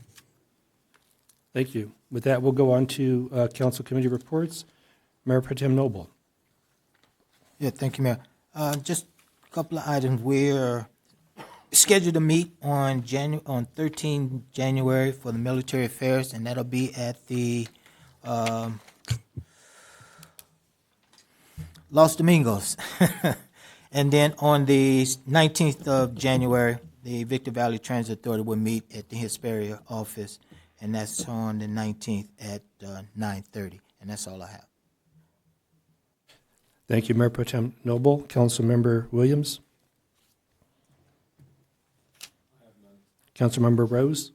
Thank you. With that, we'll go on to council committee reports. Mayor Pro Tem Noble. Yeah, thank you, Mayor. Just a couple of items. We're scheduled to meet on 13 January for the military affairs, and that'll be at the Los Domingos. And then on the 19th of January, the Victor Valley Transit Authority will meet at the Hesperia office, and that's on the 19th at 9:30. And that's all I have. Thank you, Mayor Pro Tem Noble. Councilmember Williams? Councilmember Rose?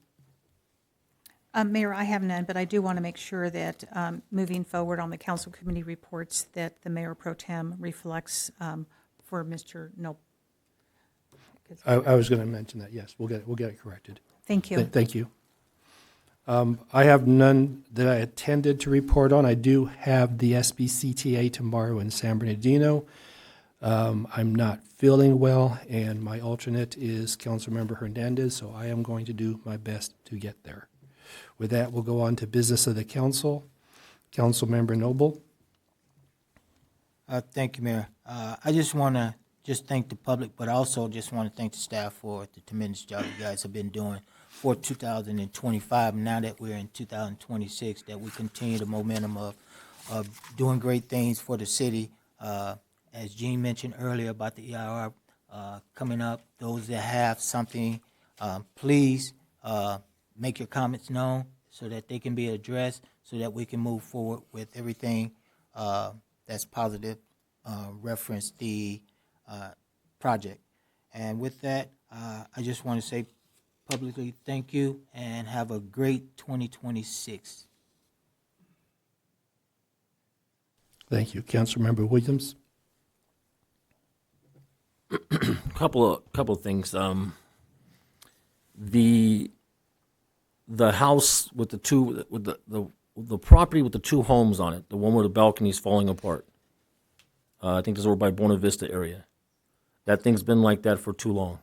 Mayor, I have none, but I do want to make sure that moving forward on the council committee reports that the Mayor Pro Tem reflects for Mr. Noble. I was going to mention that, yes. We'll get it corrected. Thank you. Thank you. I have none that I attended to report on. I do have the SBCTA tomorrow in San Bernardino. I'm not feeling well, and my alternate is Councilmember Hernandez, so I am going to do my best to get there. With that, we'll go on to business of the council. Councilmember Noble. Thank you, Mayor. I just want to thank the public, but I also just want to thank the staff for the tremendous job you guys have been doing for 2025. Now that we're in 2026, that we continue the momentum of doing great things for the city. As Gene mentioned earlier about the EIR coming up, those that have something, please make your comments known so that they can be addressed, so that we can move forward with everything that's positive, reference the project. And with that, I just want to say publicly thank you and have a great 2026. Thank you. Councilmember Williams. Couple of things. The house with the two with the property with the two homes on it, the one where the balcony's falling apart. I think this is over by Buena Vista area. That thing's been like that for too long.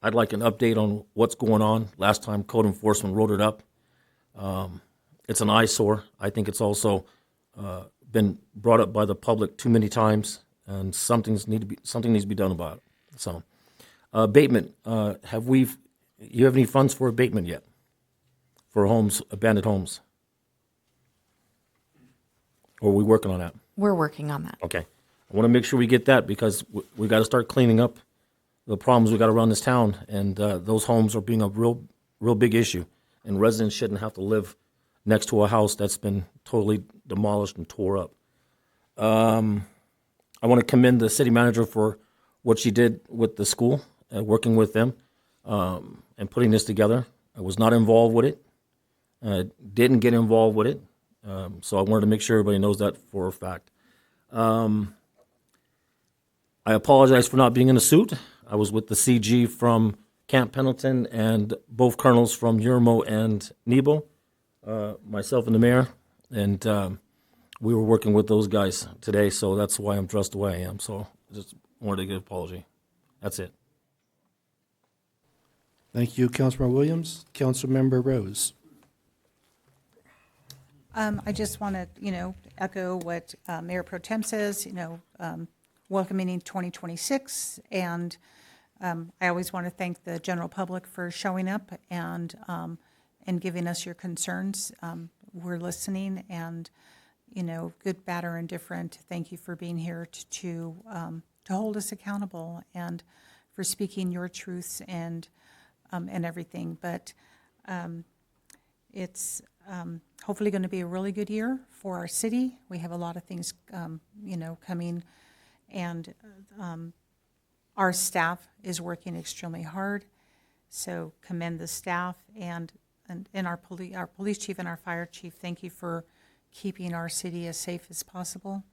I'd like an update on what's going on. Last time code enforcement wrote it up. It's an eyesore. I think it's also been brought up by the public too many times, and something needs to be done about it. So, abatement. You have any funds for abatement yet? For homes, abandoned homes? Or are we working on that? We're working on that. Okay. I want to make sure we get that because we got to start cleaning up the problems we got around this town, and those homes are being a real big issue, and residents shouldn't have to live next to a house that's been totally demolished and tore up. I want to commend the city manager for what she did with the school, working with them, and putting this together. I was not involved with it. Didn't get involved with it. So I wanted to make sure everybody knows that for a fact. I apologize for not being in a suit. I was with the CG from Camp Pendleton and both colonels from Yermo and Nebo, myself and the mayor, and we were working with those guys today, so that's why I'm dressed the way I am. So I just wanted to give an apology. That's it. Thank you, Councilmember Williams. Councilmember Rose. I just want to, echo what Mayor Pro Tem says, welcoming 2026. And I always want to thank the general public for showing up and giving us your concerns. We're listening and, good, bad, or indifferent. Thank you for being here to hold us accountable and for speaking your truths and everything. But it's hopefully going to be a really good year for our city. We have a lot of things, coming, and our staff is working extremely hard. So commend the staff and our police chief and our fire chief. Thank you for keeping our city as safe as possible.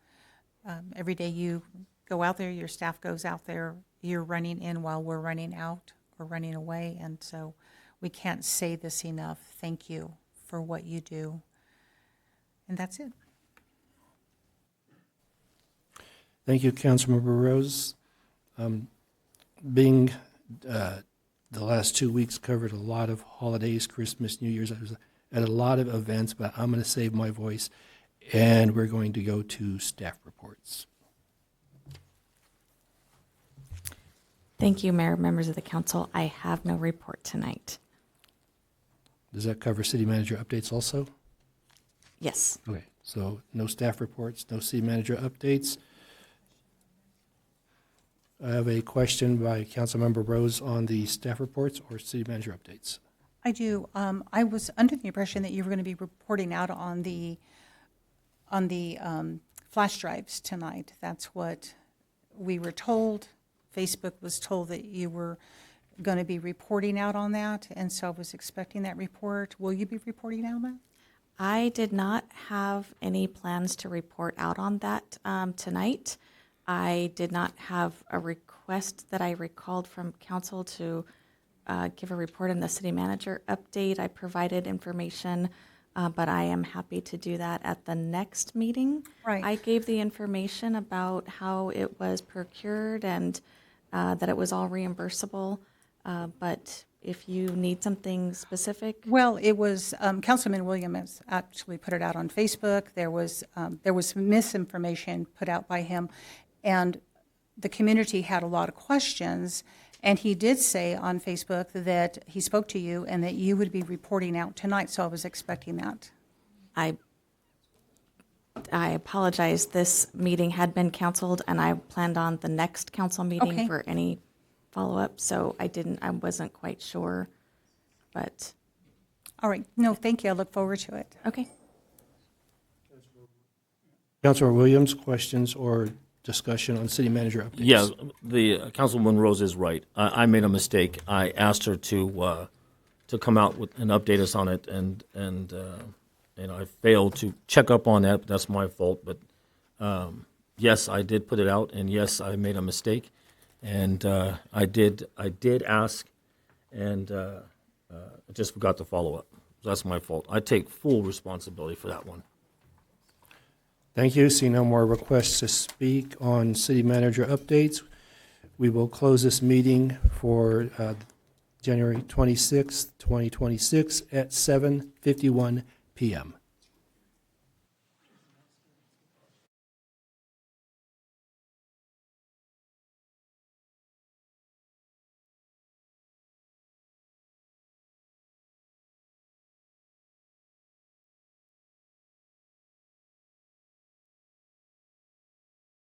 Every day you go out there, your staff goes out there, you're running in while we're running out or running away. And so we can't say this enough. Thank you for what you do. And that's it. Thank you, Councilmember Rose. Being the last 2 weeks covered a lot of holidays, Christmas, New Year's. I was at a lot of events, but I'm going to save my voice, and we're going to go to staff reports. Thank you, Mayor, members of the council. I have no report tonight. Does that cover city manager updates also? Yes. Okay, so no staff reports, no city manager updates. I have a question by Councilmember Rose on the staff reports or city manager updates. I do. I was under the impression that you were going to be reporting out on the flash drives tonight. That's what we were told. Facebook was told that you were going to be reporting out on that, and so I was expecting that report. Will you be reporting out on that? I did not have any plans to report out on that tonight. I did not have a request that I recalled from council to give a report on the city manager update. I provided information, but I am happy to do that at the next meeting. Right. I gave the information about how it was procured and that it was all reimbursable, but if you need something specific. Well, it was, Councilman Williams actually put it out on Facebook. There was misinformation put out by him, and the community had a lot of questions, and he did say on Facebook that he spoke to you and that you would be reporting out tonight, so I was expecting that. I apologize. This meeting had been canceled, and I planned on the next council meeting Okay. for any follow-up, so I wasn't quite sure, but. All right. No, thank you. I look forward to it. Okay. Councilor Williams, questions or discussion on city manager updates? Yeah, the Councilwoman Rose is right. I made a mistake. I asked her to come out with and update us on it, and I failed to check up on that. That's my fault. But yes, I did put it out, and yes, I made a mistake, and I did ask, and I just forgot to follow up. That's my fault. I take full responsibility for that one. Thank you. See no more requests to speak on city manager updates. We will close this meeting for January 26th, 2026 at 7:51 p.m.